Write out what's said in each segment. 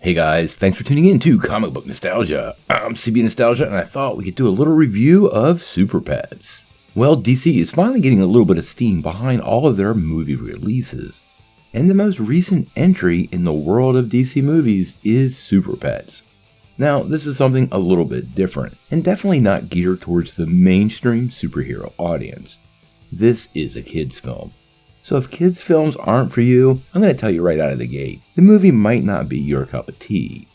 Hey guys, thanks for tuning in to Comic Book Nostalgia. I'm CB Nostalgia, and I thought we could do a little review of Super Pets. Well, DC is finally getting a little bit of steam behind all of their movie releases. And the most recent entry in the world of DC movies is Super Pets. Now, this is something a little bit different, and definitely not geared towards the mainstream superhero audience. This is a kids' film. So if kids' films aren't for you, I'm going to tell you right out of the gate, the movie might not be your cup of tea.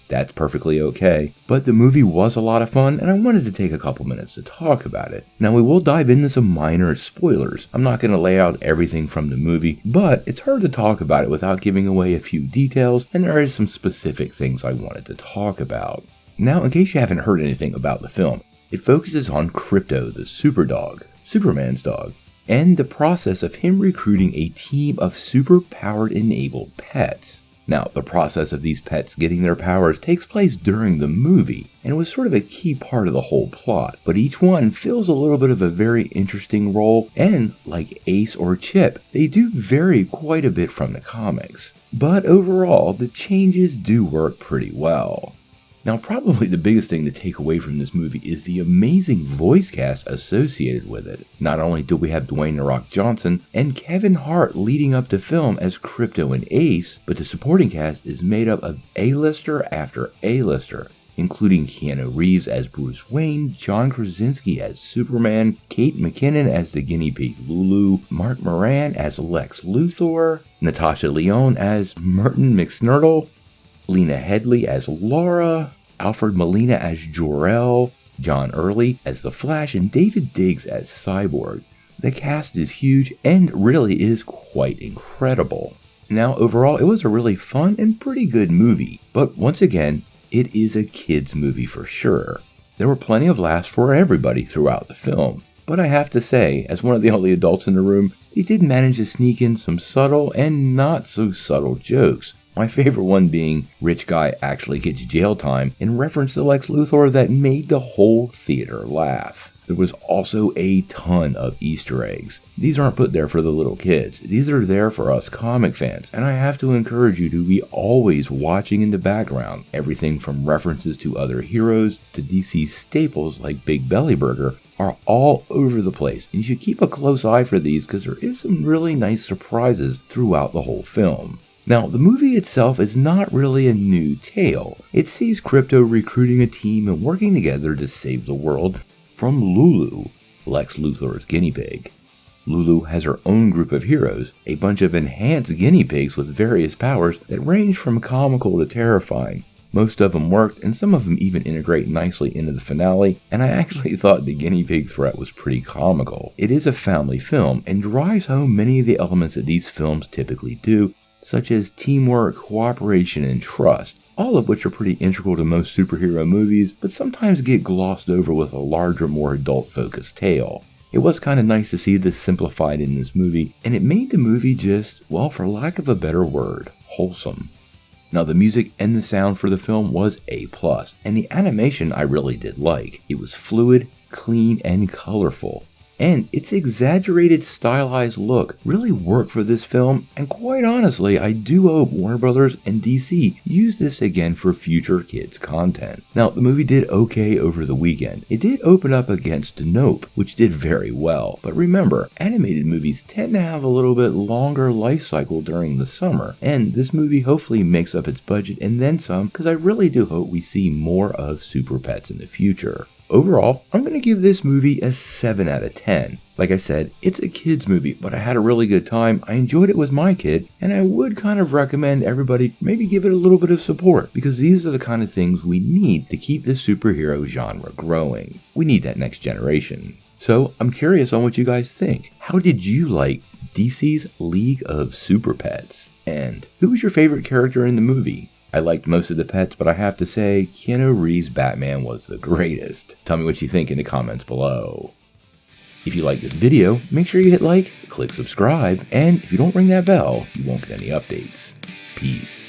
That's perfectly okay, but the movie was a lot of fun and I wanted to take a couple minutes to talk about it. Now we will dive into some minor spoilers. I'm not going to lay out everything from the movie, but it's hard to talk about it without giving away a few details, and there are some specific things I wanted to talk about. Now, in case you haven't heard anything about the film, it focuses on Krypto the super dog, Superman's dog, and the process of him recruiting a team of super-powered enabled pets. Now, the process of these pets getting their powers takes place during the movie, and it was sort of a key part of the whole plot, but each one fills a little bit of a very interesting role, and like Ace or Chip, they do vary quite a bit from the comics. But overall, the changes do work pretty well. Now, probably the biggest thing to take away from this movie is the amazing voice cast associated with it. Not only do we have Dwayne "The Rock" Johnson and Kevin Hart leading up to film as Krypto and Ace, but the supporting cast is made up of A-lister after A-lister, including Keanu Reeves as Bruce Wayne, John Krasinski as Superman, Kate McKinnon as the guinea pig Lulu, Mark Moran as Lex Luthor, Natasha Lyonne as Merton McSnurtle, Lena Headey as Laura, Alfred Molina as Jor-El, John Early as The Flash, and David Diggs as Cyborg. The cast is huge and really is quite incredible. Now, overall, it was a really fun and pretty good movie, but once again, it is a kids' movie for sure. There were plenty of laughs for everybody throughout the film, but I have to say, as one of the only adults in the room, they did manage to sneak in some subtle and not so subtle jokes. My favorite one being rich guy actually gets jail time in reference to Lex Luthor that made the whole theater laugh. There was also a ton of Easter eggs. These aren't put there for the little kids. These are there for us comic fans, and I have to encourage you to be always watching in the background. Everything from references to other heroes to DC staples like Big Belly Burger are all over the place, and you should keep a close eye for these because there is some really nice surprises throughout the whole film. Now, the movie itself is not really a new tale. It sees Krypto recruiting a team and working together to save the world from Lulu, Lex Luthor's guinea pig. Lulu has her own group of heroes, a bunch of enhanced guinea pigs with various powers that range from comical to terrifying. Most of them worked, and some of them even integrate nicely into the finale, and I actually thought the guinea pig threat was pretty comical. It is a family film and drives home many of the elements that these films typically do, such as teamwork, cooperation, and trust, all of which are pretty integral to most superhero movies, but sometimes get glossed over with a larger, more adult-focused tale. It was kind of nice to see this simplified in this movie, and it made the movie just, well, for lack of a better word, wholesome. Now, the music and the sound for the film was A+, and the animation I really did like. It was fluid, clean, and colorful. And its exaggerated stylized look really worked for this film, and quite honestly, I do hope Warner Brothers and DC use this again for future kids content. Now, the movie did okay over the weekend. It did open up against Nope, which did very well, but remember, animated movies tend to have a little bit longer life cycle during the summer, and this movie hopefully makes up its budget and then some, because I really do hope we see more of Super Pets in the future. Overall, I'm going to give this movie a 7 out of 10. Like I said, it's a kid's movie, but I had a really good time. I enjoyed it with my kid, and I would kind of recommend everybody maybe give it a little bit of support, because these are the kind of things we need to keep the superhero genre growing. We need that next generation. So I'm curious on what you guys think. How did you like DC's League of Super Pets? And who was your favorite character in the movie? I liked most of the pets, but I have to say, Keanu Reeves' Batman was the greatest. Tell me what you think in the comments below. If you like this video, make sure you hit like, click subscribe, and if you don't ring that bell, you won't get any updates. Peace.